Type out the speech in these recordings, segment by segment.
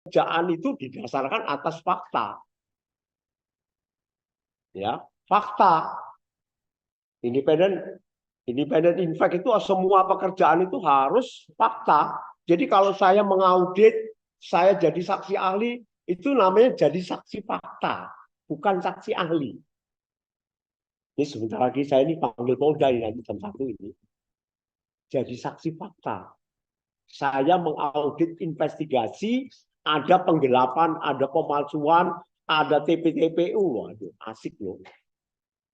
pekerjaan itu didasarkan atas fakta. Ya, fakta. Independent independent impact itu semua pekerjaan itu harus fakta. Jadi kalau saya mengaudit, saya jadi saksi ahli, itu namanya jadi saksi fakta, bukan saksi ahli. Ini sebentar lagi saya ini panggil Polda nanti jam 1 ini. Jadi saksi fakta. Saya mengaudit investigasi, ada penggelapan, ada pemalsuan, ada TP-TPU. Waduh, asik loh.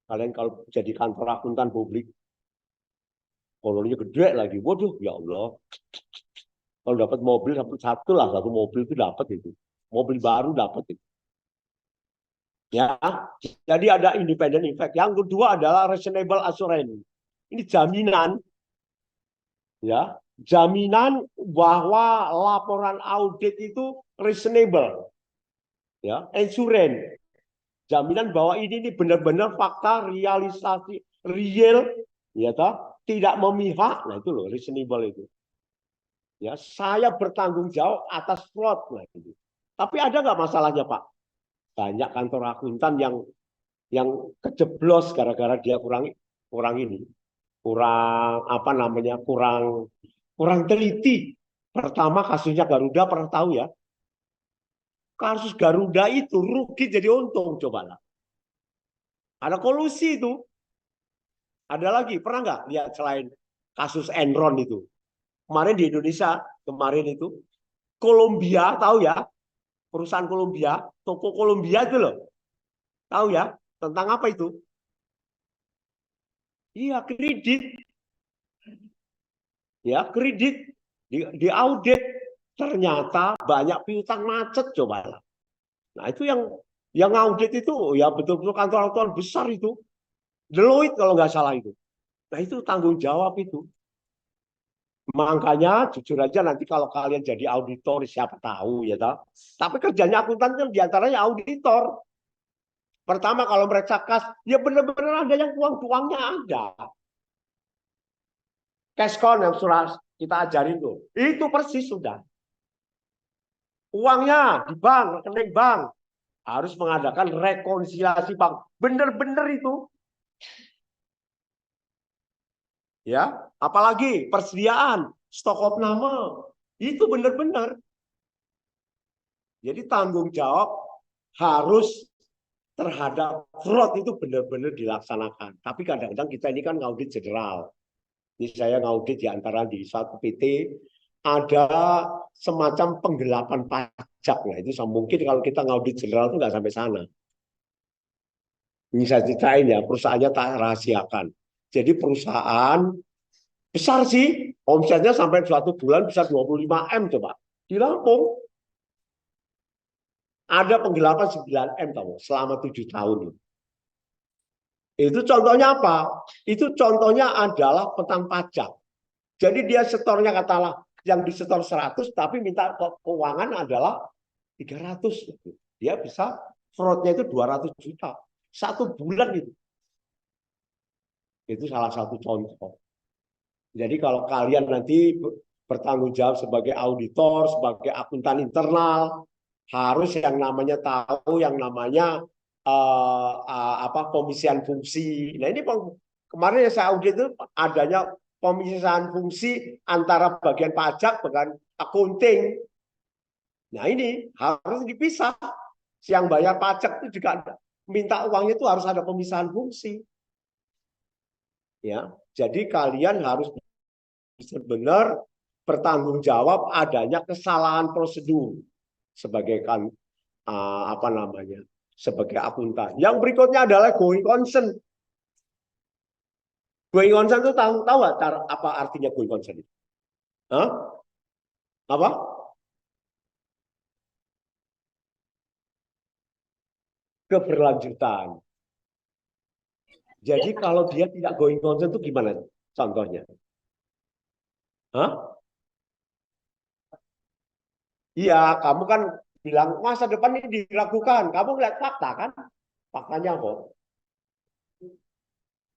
Kalian kalau jadi kantor akuntan publik, kolornya gede lagi. Waduh, ya Allah. Kalau dapat mobil satu lah, satu mobil itu dapat itu. Mobil baru dapat itu. Ya, jadi ada independent impact. Yang kedua adalah reasonable assurance. Ini jaminan, ya, jaminan bahwa laporan audit itu reasonable, ya, insurance. Jaminan bahwa ini benar-benar fakta realisasi real, ya toh, tidak memihak. Nah itu loh reasonable itu. Ya, saya bertanggung jawab atas fraud. Nah, itu. Tapi ada nggak masalahnya Pak? Banyak kantor akuntan yang kejeblos gara-gara dia kurang ini, kurang apa namanya, kurang teliti. Pertama kasusnya Garuda pernah tahu ya? Kasus Garuda itu rugi jadi untung, cobalah. Ada kolusi itu. Ada lagi, pernah nggak lihat selain kasus Enron itu? Kemarin di Indonesia, kemarin itu, Kolombia, tahu ya? Perusahaan Kolombia, toko Kolombia itu loh. Tahu ya? Tentang apa itu? Iya, kredit. Ya, kredit. Di audit. Ternyata banyak piutang macet, coba. Nah, itu yang audit itu, ya betul-betul kantor-kantor besar itu. Deloitte kalau nggak salah itu. Nah, itu tanggung jawab itu. Makanya jujur aja nanti kalau kalian jadi auditor siapa tahu ya toh. Tapi kerjanya akuntan kan diantaranya auditor. Pertama kalau mereka kas, ya benar-benar ada yang uangnya ada. Cash count yang sudah kita ajarin tuh, itu persis sudah. Uangnya di bank, rekening bank, harus mengadakan rekonsiliasi bank. Benar-benar itu. Ya, apalagi persediaan, stok opname, itu benar-benar. Jadi tanggung jawab harus terhadap fraud itu benar-benar dilaksanakan. Tapi kadang-kadang kita ini kan ngaudit general. Ini saya ngaudit di antara di satu PT ada semacam penggelapan pajak. Nah itu mungkin kalau kita ngaudit general itu nggak sampai sana. Ini saya ceritain ya, perusahaannya tak rahasiakan. Jadi perusahaan besar sih, omsetnya sampai suatu bulan bisa 25 M coba. Di Lampung ada penggelapan 9 M tahu, selama 7 tahun. Itu contohnya apa? Itu contohnya adalah petang pajak. Jadi dia setornya katalah yang disetor 100 tapi minta keuangan adalah 300. Dia bisa fraudnya itu 200 juta. Satu bulan itu. Itu salah satu contoh. Jadi kalau kalian nanti bertanggung jawab sebagai auditor, sebagai akuntan internal, harus yang namanya tahu yang namanya apa pemisihan fungsi. Nah ini kemarin yang saya audit itu adanya pemisihan fungsi antara bagian pajak dengan accounting. Nah ini harus dipisah. Yang bayar pajak itu juga minta uangnya itu harus ada pemisahan fungsi. Ya, jadi kalian harus benar bertanggung jawab adanya kesalahan prosedur sebagai kan apa namanya sebagai akuntan. Yang berikutnya adalah going concern. Going concern itu tahu apa artinya going concern itu? Hah? Apa? Keberlanjutan. Jadi kalau dia tidak going concern itu gimana contohnya? Hah? Iya, kamu kan bilang masa depan ini diragukan. Kamu lihat fakta kan? Faktanya kok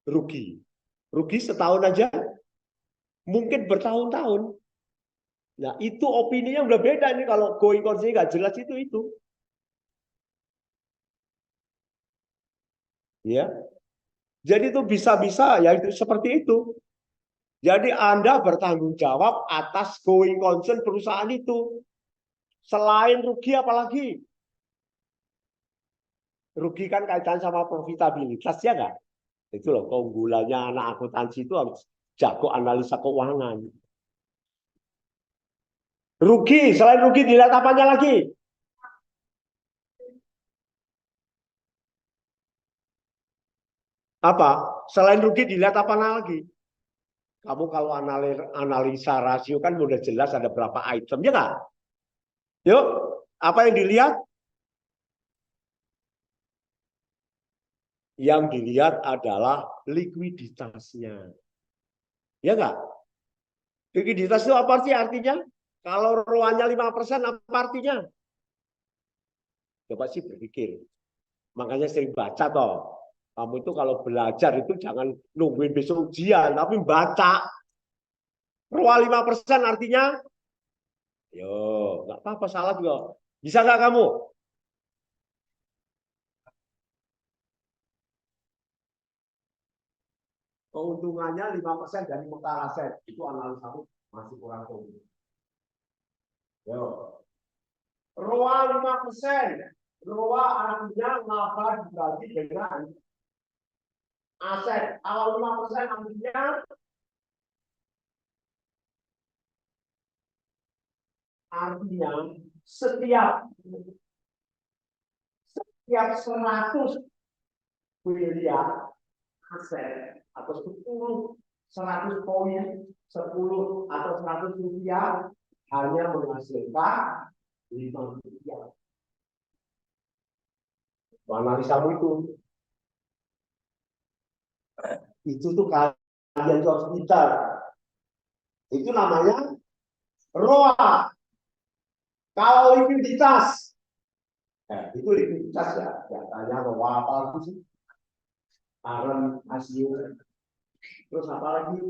rugi. Rugi setahun aja, mungkin bertahun-tahun. Nah, itu opininya udah beda ini kalau going concern nggak jelas itu. Ya. Jadi itu bisa-bisa ya itu seperti itu. Jadi Anda bertanggung jawab atas going concern perusahaan itu. Selain rugi apalagi? Rugi kan kaitan sama profitabilitas ya nggak? Itu loh keunggulannya anak akuntansi itu harus jago analisa keuangan. Rugi, selain rugi dilihat apanya lagi? Apa? Selain rugi dilihat apa lagi? Kamu kalau analisa rasio kan udah jelas ada berapa item, ya nggak? Yuk, apa yang dilihat? Yang dilihat adalah likuiditasnya. Ya nggak? Likuiditas itu apa sih artinya? Kalau ROA-nya 5%, apa artinya? Coba sih berpikir. Makanya sering baca toh. Kamu itu kalau belajar itu jangan nungguin besok ujian, tapi baca. ROA 5% artinya, yo, nggak apa-apa salah juga. Bisa nggak kamu? Keuntungannya 5% dari muka aset. Itu analisa aku masih kurang tahu. Yo. ROA 5%. ROA artinya laba dibagi dengan aset. Kalau 5% artinya setiap setiap 100 miliar aset atau 100 poin, 10 atau 100 rupiah hanya menghasilkan 5 rupiah. Analisamu itu tuh kalian tuh harus pintar. Itu namanya ROA. Kalau likuiditas, itu likuiditas ya. Katanya ROA apa lagi sih? Aren, asio, terus apa lagi?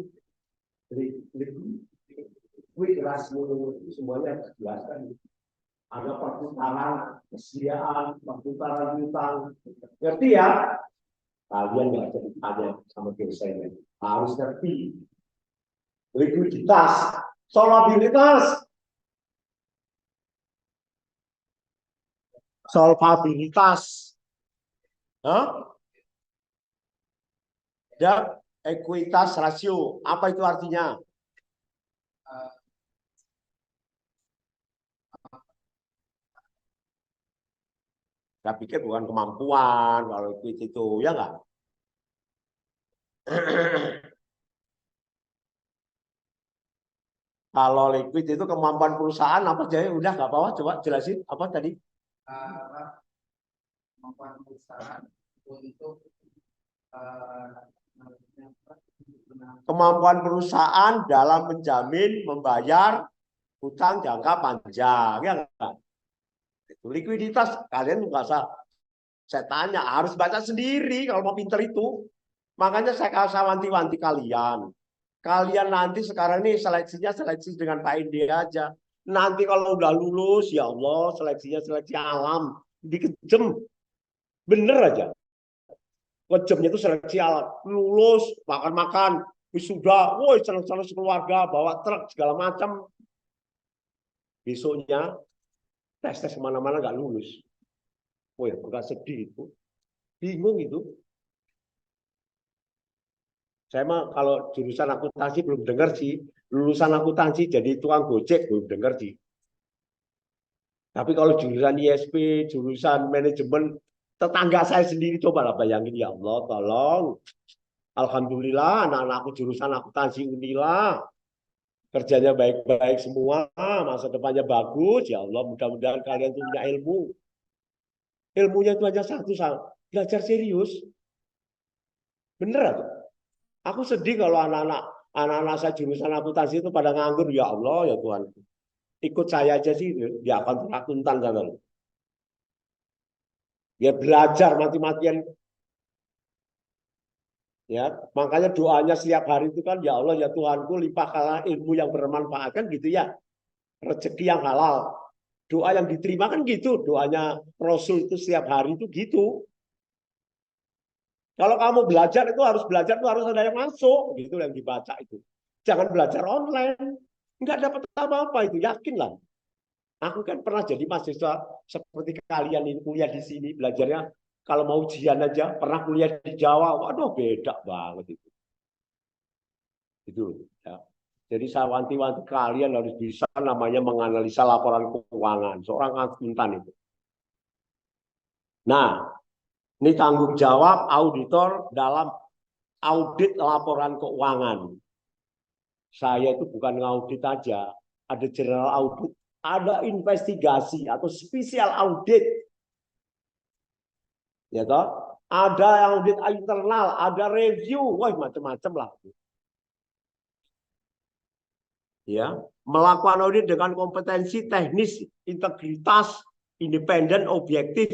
Likuid rasio, semuanya dijelaskan. Ada perputaran kesediaan, perputaran hutang. Ngerti ya? Kalian nggak jadi tanya sama dosennya. Harus ngerti. Likuiditas, solvabilitas, solvabilitas, huh? Dan ekuitas rasio. Apa itu artinya? Saya pikir bukan kemampuan kalau itu ya nggak? Kalau liquid itu kemampuan perusahaan apa jadi udah nggak apa-apa coba jelasin apa tadi? Kemampuan perusahaan untuk kemampuan perusahaan dalam menjamin membayar hutang jangka panjang ya enggak? Itu likuiditas kalian nggak usah saya tanya harus baca sendiri kalau mau pinter itu. Makanya saya kasih wanti-wanti kalian. Kalian nanti sekarang ini seleksinya seleksi dengan Pak Indi aja. Nanti kalau udah lulus ya Allah seleksinya seleksi alam dikejem bener aja. Kejemnya itu seleksi alam lulus makan-makan wisuda, woi senang-senang sekeluarga bawa truk segala macam. Besoknya tes kemana-mana nggak lulus. Woi enggak sedih itu, bingung itu. Saya mah kalau jurusan akuntansi belum dengar sih, lulusan akuntansi jadi tukang gojek belum dengar sih. Tapi kalau jurusan ISP, jurusan manajemen, tetangga saya sendiri coba lah bayangin ya Allah, tolong. Alhamdulillah anak-anakku jurusan akuntansi Unila, kerjanya baik-baik semua, masa depannya bagus, ya Allah mudah-mudahan kalian punya ilmu. Ilmunya itu hanya satu, belajar serius. Bener atau? Aku sedih kalau anak-anak saya jurusan akuntansi itu pada nganggur, ya Allah ya Tuhan. Ikut saya aja sih di akuntan sana. Ya belajar mati-matian ya. Makanya doanya setiap hari itu kan ya Allah ya Tuhanku limpahkanlah ilmu yang bermanfaat kan gitu ya. rezeki yang halal. Doa yang diterima kan gitu, doanya Rasul itu setiap hari itu gitu. Kalau kamu belajar itu harus ada yang masuk gitu yang dibaca itu. Jangan belajar online, nggak dapat apa-apa itu, yakinlah. Aku kan pernah jadi mahasiswa seperti kalian ini kuliah di sini belajarnya kalau mau ujian aja pernah kuliah di Jawa, waduh beda banget itu. Itu ya. Jadi saya wanti-wanti kalian harus bisa namanya menganalisa laporan keuangan seorang akuntan itu. Nah, ini tanggung jawab auditor dalam audit laporan keuangan. Saya itu bukan ngaudit aja, ada general audit, ada investigasi atau spesial audit, ya toh? Ada audit internal, ada review, wah macam-macam lah. Ya, melakukan audit dengan kompetensi teknis, integritas, independen, objektif.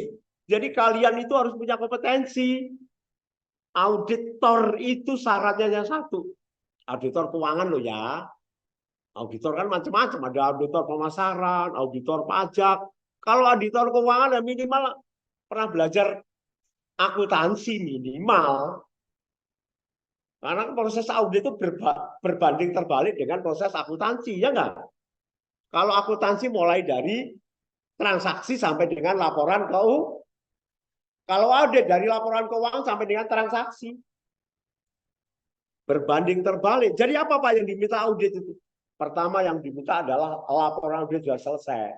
Jadi kalian itu harus punya kompetensi. Auditor itu syaratnya yang satu. Auditor keuangan loh ya. Auditor kan macam-macam. Ada auditor pemasaran, auditor pajak. Kalau auditor keuangan ya minimal pernah belajar akuntansi minimal. Karena proses audit itu berbanding terbalik dengan proses akuntansi, ya enggak? Kalau akuntansi mulai dari transaksi sampai dengan laporan keuangan. Kalau audit dari laporan keuangan sampai dengan transaksi. Berbanding terbalik. Jadi apa Pak yang diminta audit itu? Pertama yang diminta adalah laporan audit sudah selesai.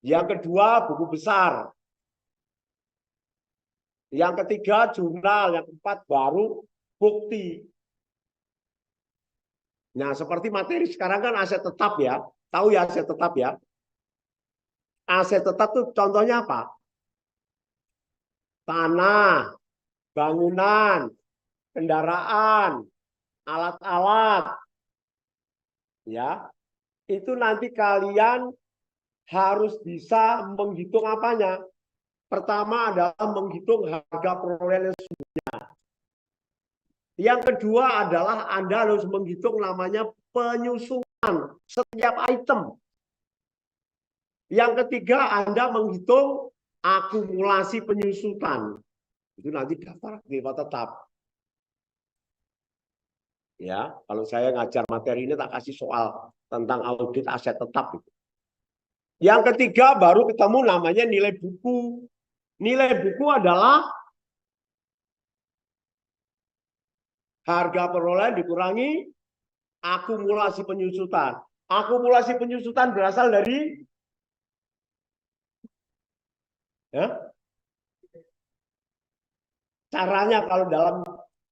Yang kedua buku besar. Yang ketiga jurnal. Yang keempat baru bukti. Nah seperti materi sekarang kan aset tetap ya. Tahu ya aset tetap ya. Aset tetap itu contohnya apa? Tanah, bangunan, kendaraan, alat-alat, ya itu nanti kalian harus bisa menghitung apanya. Pertama adalah menghitung harga perolehan. Yang kedua adalah Anda harus menghitung namanya penyusunan setiap item. Yang ketiga Anda menghitung akumulasi penyusutan. Itu nanti daftar aktiva tetap. Ya, kalau saya ngajar materi ini tak kasih soal tentang audit aset tetap. Yang ketiga baru ketemu namanya nilai buku. Nilai buku adalah harga perolehan dikurangi akumulasi penyusutan. Akumulasi penyusutan berasal dari ya, caranya kalau dalam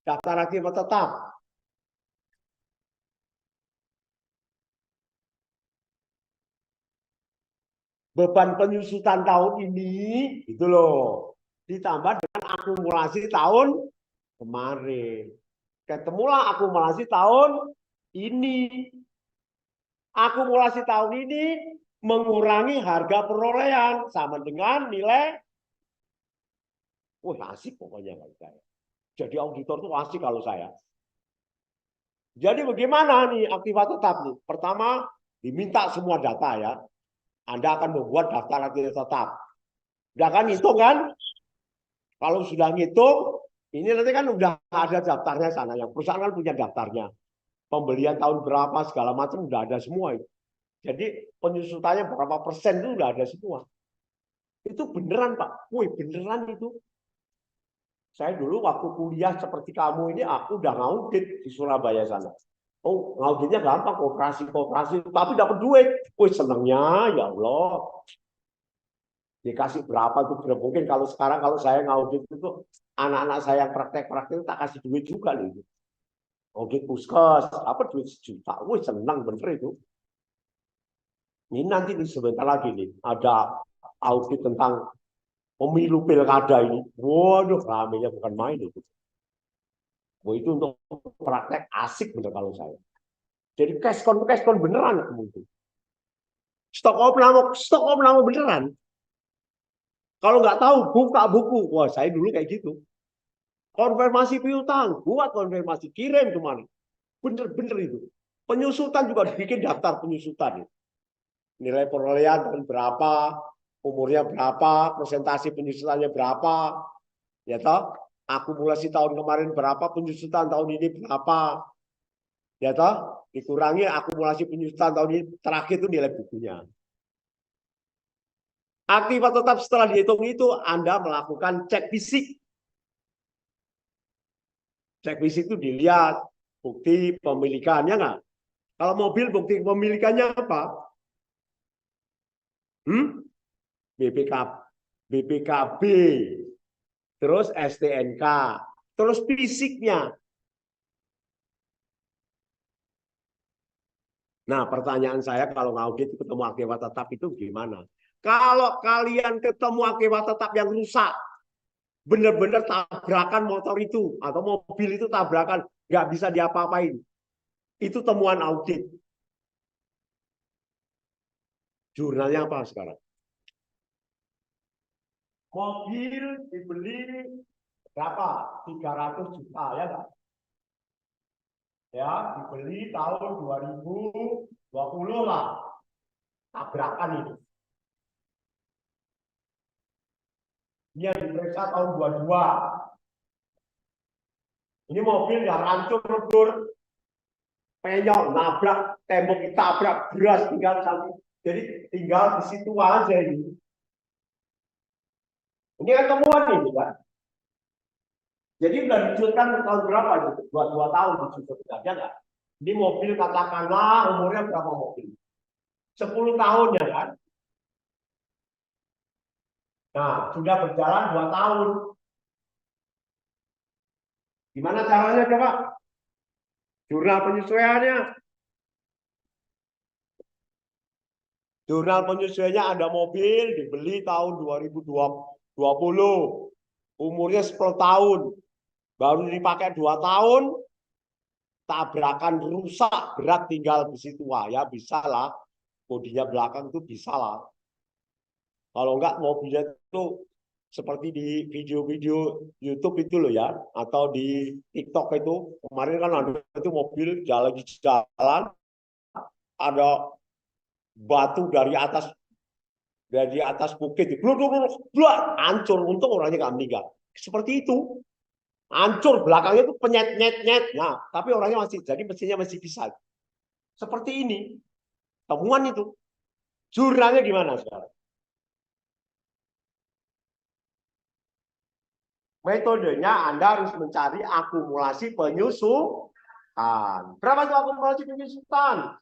daftar aktiva tetap. Beban penyusutan tahun ini itu loh ditambah dengan akumulasi tahun kemarin. Ketemulah akumulasi tahun ini. Akumulasi tahun ini mengurangi harga perolehan sama dengan nilai. Wah asik pokoknya kalau saya. Jadi auditor itu asik kalau saya. Jadi bagaimana nih aktiva tetap nih? Pertama diminta semua data ya. Anda akan membuat daftar aktiva tetap. Udah kan hitung kan? Kalau sudah ngitung, ini nanti kan udah ada daftarnya sana. Yang perusahaan kan punya daftarnya. Pembelian tahun berapa, segala macam udah ada semua itu. Jadi penyusutannya berapa persen itu udah ada semua. Itu beneran Pak. Wih beneran itu. Saya dulu waktu kuliah seperti kamu ini, aku udah ngaudit di Surabaya sana. Oh, ngauditnya gampang, kooperasi, tapi dapat duit. Wih senengnya, ya Allah. Dikasih berapa tuh mungkin kalau sekarang kalau saya ngaudit itu anak-anak saya yang praktek-praktek tak kasih duit juga nih. Audit puskes apa duit 1 juta, wih senang bener itu. Ini nanti nih sebentar lagi nih ada audit tentang pemilu pilkada ini. Waduh ramenya bukan main itu. Wah, itu untuk praktek asik bener kalau saya. Jadi cashcon beneran itu. Stok opname beneran. Kalau nggak tahu, buka buku. Wah, saya dulu kayak gitu. Konfirmasi piutang, buat konfirmasi, kirim kemana. Bener-bener itu. Penyusutan juga dibikin daftar penyusutan. Nilai perolehan tahun berapa, umurnya berapa, presentasi penyusutannya berapa, ya toh. Akumulasi tahun kemarin berapa, penyusutan tahun ini berapa, ya toh. Dikurangi akumulasi penyusutan tahun ini terakhir itu nilai bukunya. Aktiva tetap setelah dihitung itu Anda melakukan cek fisik. Cek fisik itu dilihat bukti pemilikannya nggak. Kalau mobil bukti pemilikannya apa? BPK, BPKB, terus STNK, terus fisiknya. Nah, pertanyaan saya kalau ngaudit ketemu akibat tetap itu gimana? Kalau kalian ketemu akibat tetap yang rusak, benar-benar tabrakan motor itu atau mobil itu tabrakan, nggak bisa diapa-apain. Itu temuan audit. Jurnalnya apa sekarang? Mobil dibeli berapa? 300 juta ya kan? Ya, dibeli tahun 2020 lah. Tabrakan ini. Dia diperiksa tahun 22. Ini mobil yang hancur lebur, penyok, nabrak, tembok ditabrak, beras tinggal sampai. Jadi tinggal di situ aja ini. Ini kan temuan ini kan. Jadi udah dicuitkan tahun berapa gitu? 2 tahun dicuitkan ya nggak? Ini mobil katakanlah umurnya berapa mobil? 10 tahun ya kan? Nah, sudah berjalan 2 tahun. Gimana caranya coba? Jurnal penyesuaiannya. Jurnal penyesuaiannya ada mobil dibeli tahun 2020. Umurnya 10 tahun. Baru dipakai 2 tahun, tabrakan rusak, berat tinggal di situ. Wah, ya bisa lah. Bodinya belakang itu bisa lah. Kalau enggak mobilnya itu seperti di video-video YouTube itu loh ya, atau di TikTok itu. Kemarin kan ada itu mobil jalan lagi jalan, ada batu dari atas bukit, hancur. Untung orangnya nggak meninggal. Seperti itu. Hancur belakangnya itu penyet-nyet-nyet. Nah, tapi orangnya masih, jadi mesinnya masih bisa. Seperti ini. Temuan itu. Jurnalnya gimana sekarang? Metodenya Anda harus mencari akumulasi penyusutan. Berapa itu akumulasi penyusutan?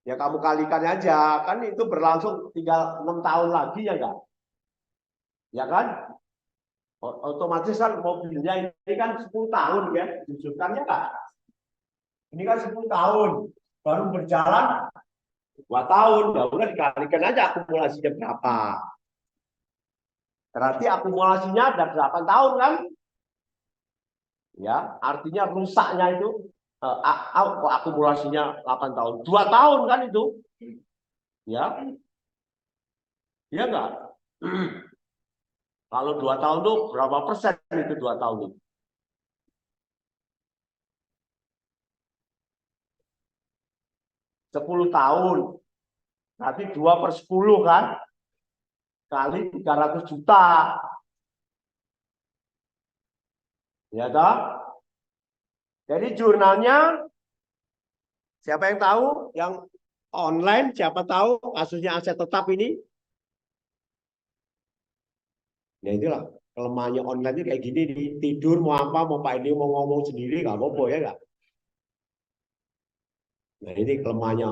Ya kamu kalikan aja. Kan itu berlangsung tinggal 6 tahun lagi ya enggak? Ya kan? Otomatis kan mobilnya ini kan 10 tahun ya. Disusutannya enggak? Ini kan 10 tahun. Baru berjalan 2 tahun. Ya udah dikalikan aja akumulasinya berapa. Berarti akumulasinya ada 8 tahun kan? Ya, artinya rusaknya itu akumulasinya 8 tahun. 2 tahun kan itu? Ya. Ya enggak? Kalau 2 tahun itu berapa persen itu 2 tahun itu? 10 tahun. Berarti 2/10 kan? Kali 300 juta. Ya toh? Jadi jurnalnya siapa yang tahu? Yang online siapa tahu kasusnya aset tetap ini? Ya itulah kelemahannya online itu kayak gini nih. Tidur mau apa, mau Pak ini mau ngomong sendiri nggak apa-apa ya nggak? Nah ini kelemahannya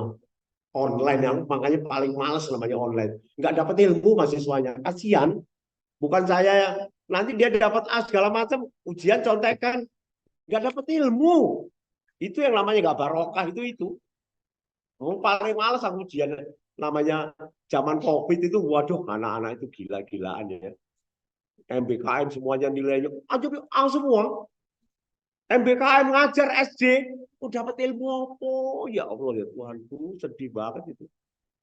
online yang makanya paling males namanya online. Nggak dapat ilmu mahasiswanya. Kasihan. Bukan saya yang nanti dia dapat A segala macam ujian contekan nggak dapat ilmu. Itu yang namanya nggak barokah itu. Paling males aku ujian namanya zaman COVID itu, waduh anak-anak itu gila-gilaan ya. MBKM semuanya nilainya aja A semua. MBKM ngajar SD, dapat ilmu apa? Ya Allah ya Tuhanku, sedih banget itu.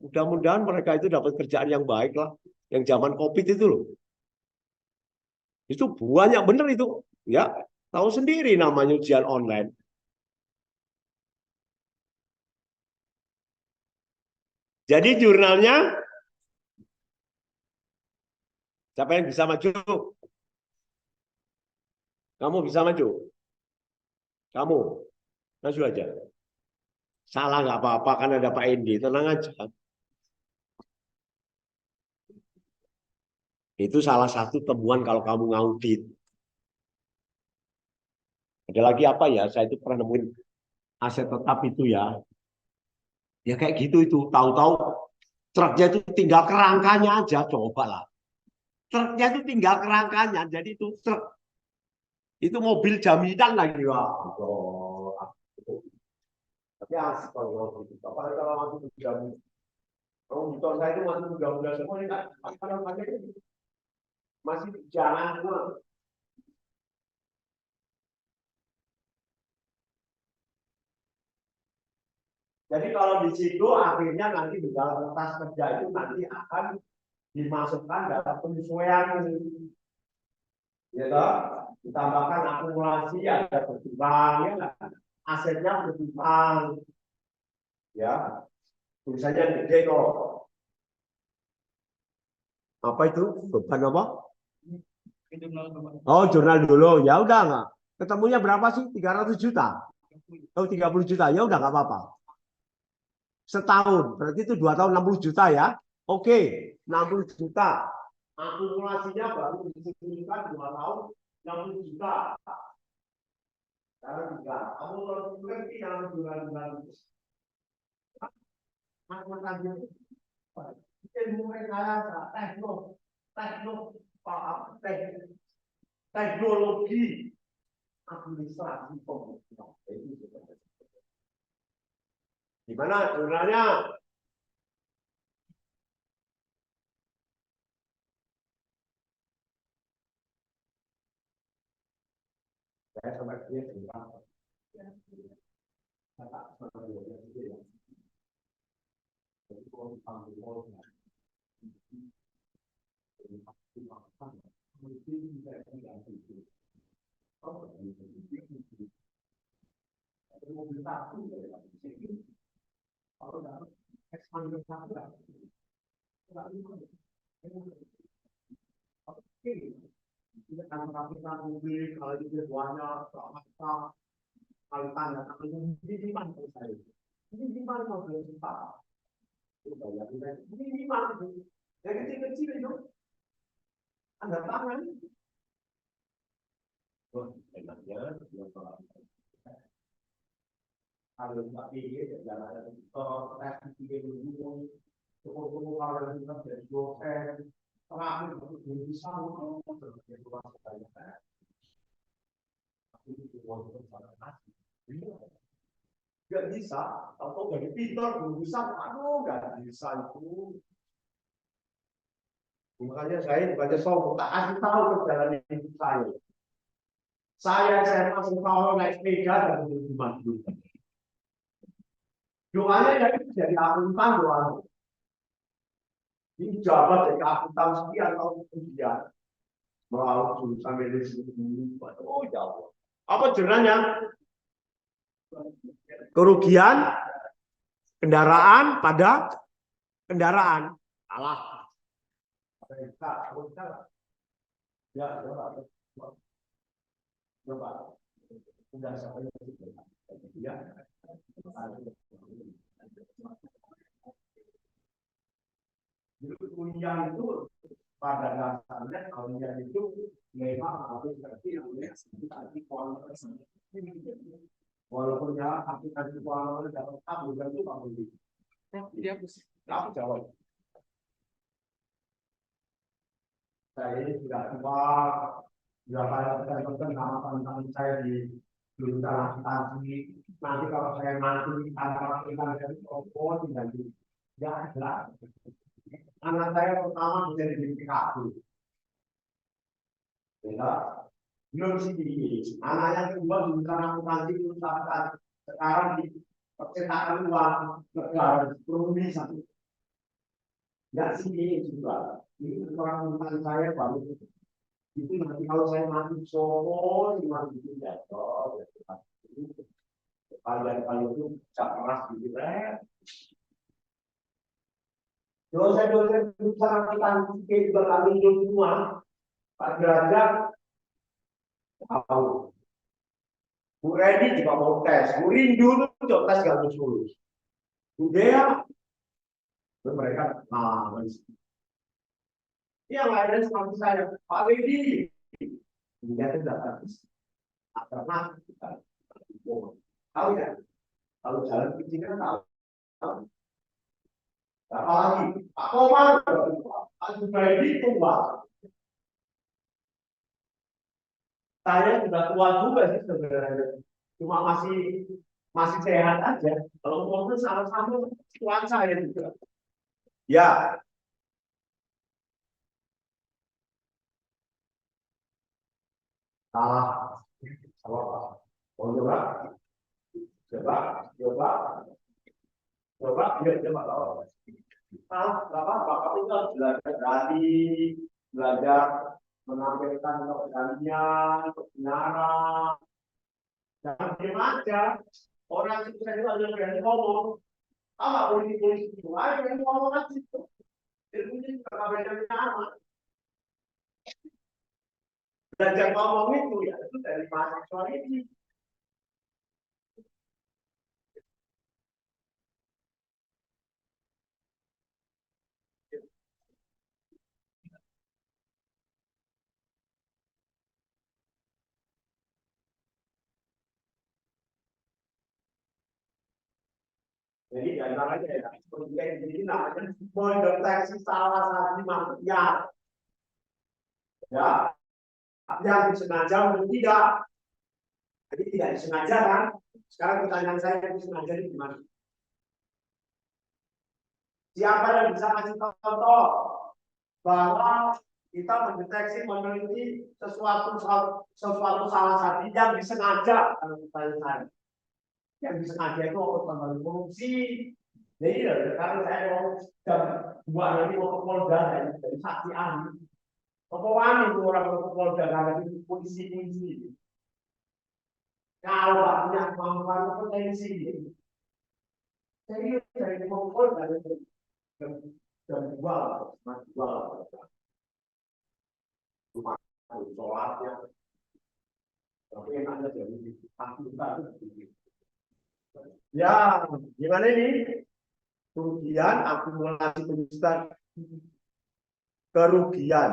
Mudah-mudahan mereka itu dapat kerjaan yang baik lah. Yang zaman COVID itu loh. Itu banyak bener itu. Ya, tahu sendiri namanya ujian online. Jadi jurnalnya, siapa yang bisa maju? Kamu bisa maju? Kamu, maju aja. Salah nggak apa-apa, kan ada Pak Endi, tenang aja. Itu salah satu temuan kalau kamu ngaudit. Ada lagi apa ya? Saya itu pernah nemuin aset tetap itu ya. Ya kayak gitu itu. Tahu-tahu truknya itu tinggal kerangkanya aja. Coba lah. Truknya itu tinggal kerangkanya. Jadi itu truk. Itu mobil jaminan lagi. Wah, tapi asik kalau gitu. Apalagi kalau masih jaminan. Kalau motor saya itu masih muda-muda semua. Ini kan masih jangan semua. Jadi kalau di situ akhirnya nanti di dalam kertas kerja itu nanti akan dimasukkan dalam penyesuaian, ya toh? Ditambahkan akumulasi ada berkurang, ya kan? Asetnya berkurang, ya. Tulisannya gede kok. Apa itu? Beban apa? Oh, jurnal dulu. Ya udah nggak. Ketemunya berapa sih? 300 juta. Oh, 30 juta. Ya udah nggak apa-apa. Setahun. Berarti itu 2 tahun 60 juta ya. Oke, 60 juta. Akumulasinya baru disebutkan 2 tahun 60 juta. Sekarang juga. Kamu kalau ngerti dalam bulan-bulan itu. Ilmu rekayasa, teknologi, administrasi pemerintahan. Gimana jurnalnya? Saya sampai dia bilang, kalau itu banyak, kalau tanda tangan ini di mana saya? Ini di mana mau berjumpa? Ini di mana? Yang kecil-kecil itu tanda tangan. Enaknya kalau nggak pilih jangan ada tes tiga dulu. Cukup kalau kita jadi dosen terakhir belum bisa sebagai luar sekali. Nggak bisa, atau dari pintar belum bisa, aduh nggak bisa itu. Makanya saya bukannya sombong, tak kasih tahu perjalanan hidup saya. Saya SMA sekolah naik sepeda dan belum maju. Doanya ya itu jadi akuntan doang. Ini jabat dari akuntan sekian tahun kemudian melalui jurusan manajemen. Oh jauh. Apa jurnalnya? Kerugian kendaraan pada kendaraan. Salah. Ya, coba. Sudah sampai ya. Jadi kuliah itu pada dasarnya kuliah itu memang harus berarti aplikasi keuangan. Walaupun ya aplikasi keuangan dapat tahu dan itu kamu di. Dia kamu jawab. Saya ini sudah tua, berapa teman-teman nama teman saya di jurusan akuntansi. Nanti kalau saya mati antara kita dari opor dan di ya jelas. Anak saya pertama menjadi BPKB. Ya, belum sih. Anak yang kedua jurusan akuntansi perusahaan sekarang di percetakan uang negara Brunei satu. Ya sih juga. Ini orang teman saya baru itu nanti kalau saya mati Solo, mati itu jatuh. Kalian itu bisa keras gitu, Dosen-dosen besar kita juga kami semua, Pak Derajat tahu. Bu Redi juga mau tes. Bu Rindu itu juga tes gak lulus. Bu Dea, mereka, yang lainnya seperti saya, Pak Redi, dia itu dapat pernah tahu ya, kalau jalan kecil kan tahu. Apalagi Pak Komar, Pak Jubaidi tua. Saya sudah tua juga sih sebenarnya, cuma masih sehat aja. Kalau ngomong sama-sama tuan saya juga. Ya, salah, salah. Mau coba, coba, coba, coba, ya coba. Apa? Kamu harus belajar dari belajar menampilkan keberanian, kebenaran. Jangan diam aja. Orang sukses itu ada berani ngomong. Apa polisi-polisi itu aja yang ngomong aja. Ilmunya juga kabarnya sama. Belajar ngomong itu ya itu dari mahasiswa ini. Jadi jangan aja ya. Pendidikan ini namanya mendeteksi salah satu manusia. Ya, yang disengaja atau tidak. Jadi tidak disengaja kan? Sekarang pertanyaan saya disengaja ini gimana? Siapa yang bisa kasih contoh bahwa kita mendeteksi, meneliti sesuatu salah satu yang disengaja? Kalau pertanyaan saya, yang disengaja itu apa? Korupsi. Jadi kalau saya mau jam 2 nanti mau ke Polda dari saksi ahli, kepoan itu orang ke Polda karena itu polisi. Kalau nggak punya kemampuan potensi, jadi dari Polda dan jual, rumah sholatnya, tapi yang ada dari ya, gimana ini? Kerugian, akumulasi kerugian.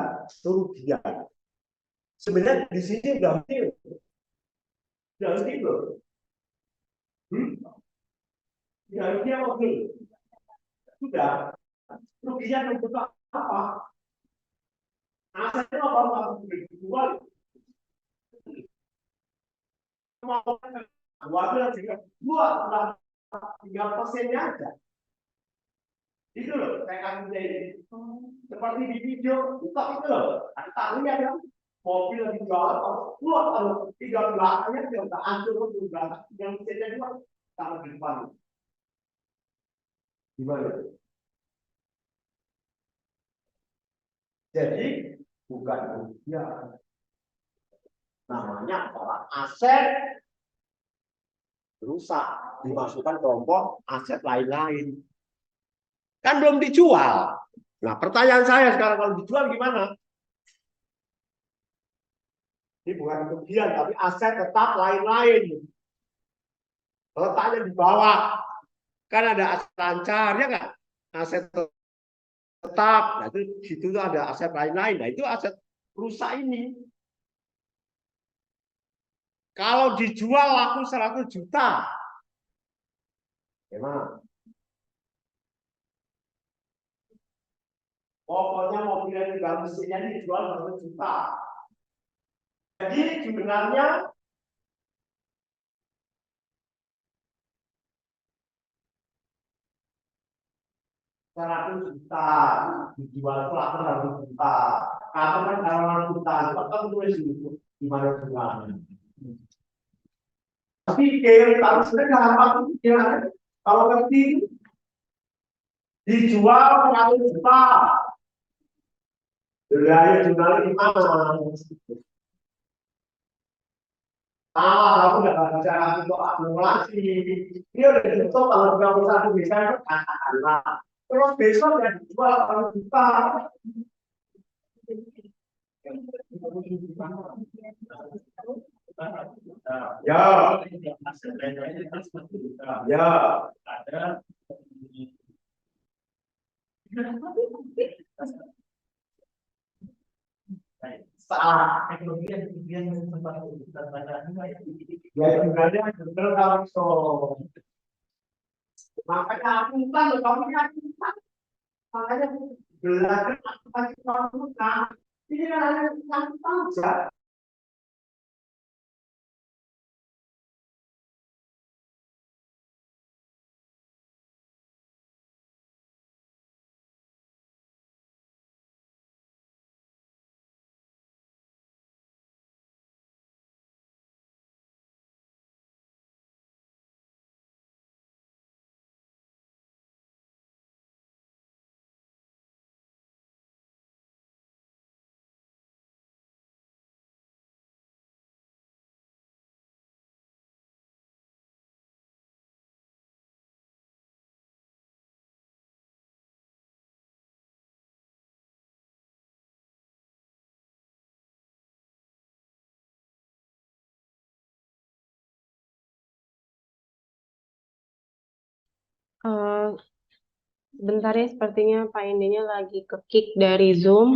Sebenarnya di sini udah loh. Dia oke. Sudah. Kerugian untuk apa? Asalnya apa? Dijual. Warga juga buat 3%-nya aja. Itu loh, saya kasih jadi seperti di video, itu loh, ada taruhnya kan, mobil dijual, keluar kalau 3 belakangnya dia udah hancur ke belakang, yang mesinnya juga taruh di depan. Gimana? Jadi bukan ya, namanya adalah aset rusak dimasukkan kelompok aset lain-lain. Kan belum dijual. Nah, pertanyaan saya sekarang kalau dijual gimana? Ini bukan kerugian, tapi aset tetap lain-lain. Letaknya di bawah. Kan ada aset lancar, ya nggak? Aset tetap. Nah, itu di situ ada aset lain-lain. Nah, itu aset rusak ini. Kalau dijual laku 100 juta. Gimana? Pokoknya mobil yang tinggal mesinnya dijual 100 juta. Jadi sebenarnya Rp100 juta dijual itu laku 100 juta. Atau kan kalau 100 juta itu kan tulis itu gimana jualnya. Tapi kalau sudah gampang pikiran kalau ngerti dijual 100 juta. Biaya jual gimana? Kamu nggak bicara untuk akumulasi. Ini udah ditutup kalau 21 bisa katakanlah Terus besok ya dijual 8 juta. Ya, ya, ada. Salah teknologi yang sempat kita ya sebenarnya benar kalau makanya aku lupa loh kamu makanya belajar pasti kamu kan ini kan ada satu saja. Eh, Bentar ya, sepertinya Pak Indinya lagi ke kick dari Zoom.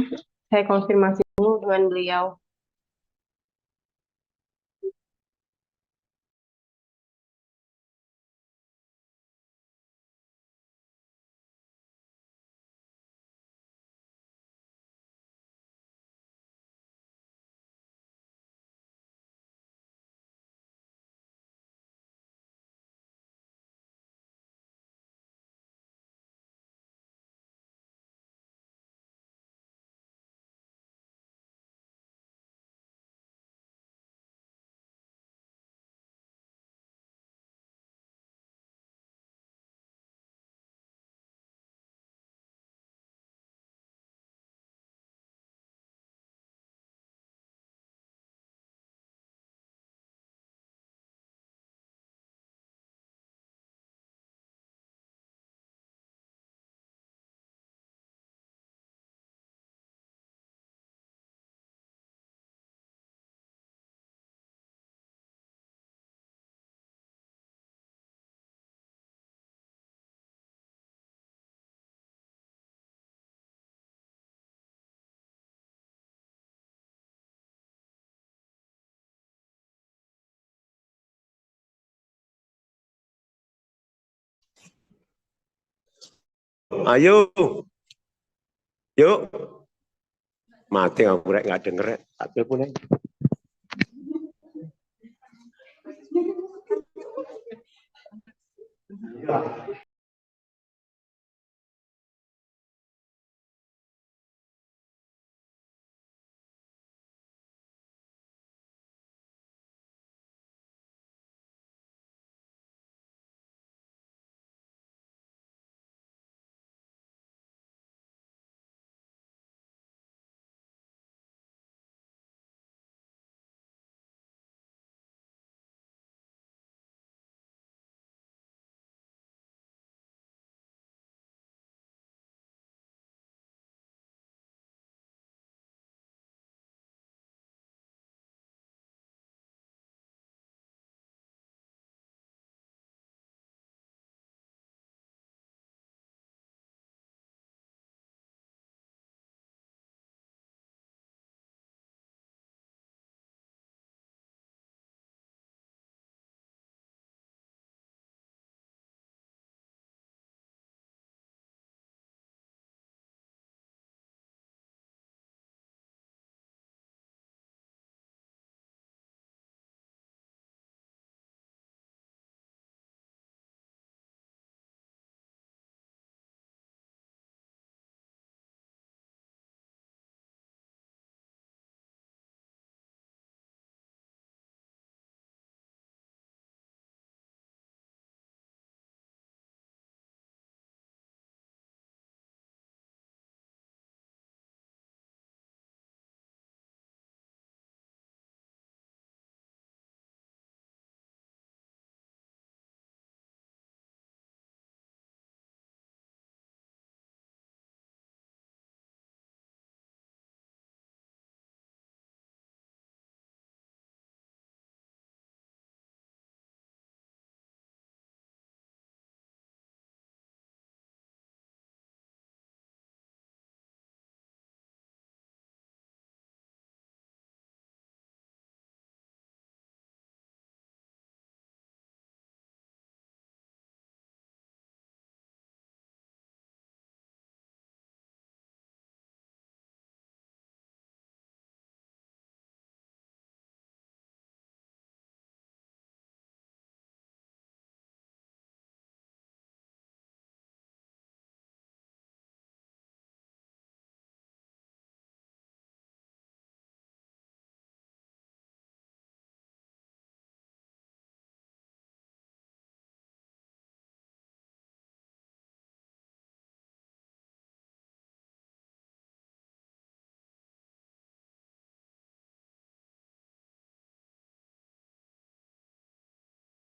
Saya konfirmasi dulu dengan beliau. Ayo, yuk. Mati aku nggak denger. Tak telepon aja.